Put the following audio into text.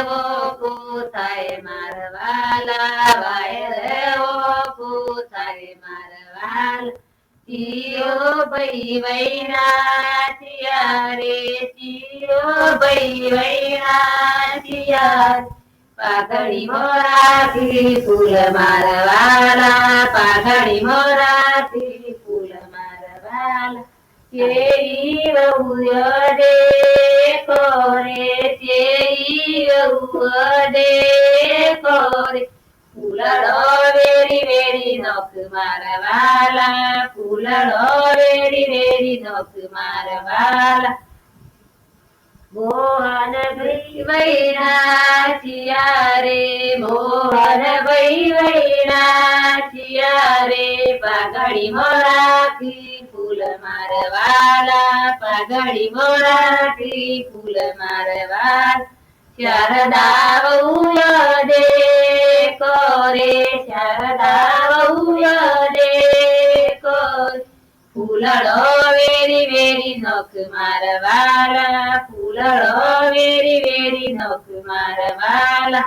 વો પૂછાય મારવાલા વાયર વો પૂછાય મારવાલા ચિયો ભાઈ વૈના ચિયા રે ચિયો ભાઈ વૈના ચિયા પાઘડી મોરાથી ફૂલ મારવાલા પાઘડી મોરાથી ફૂલ મારવાલા કેરી વહુ દેખો રે કેરી વહુ દેખો રે ફૂલડો વેરી વેરી નોક મારવાલા ફૂલડો વેરી વેરી નોક મારવાલા મોહન ભાઈ વૈના ચિયા રે મોહન ભાઈ વૈના ચિયા રે પાઘડી મોરાથી ફૂલ મારવાલા પાઘડી મોરાથી ફૂલ મારવાલા શારદા વહુ દેખો રે શારદા વહુ દેખો ફૂલડો વેરી વેરી નોક મારવાલા ફૂલડો વેરી વેરી નોક મારવાલા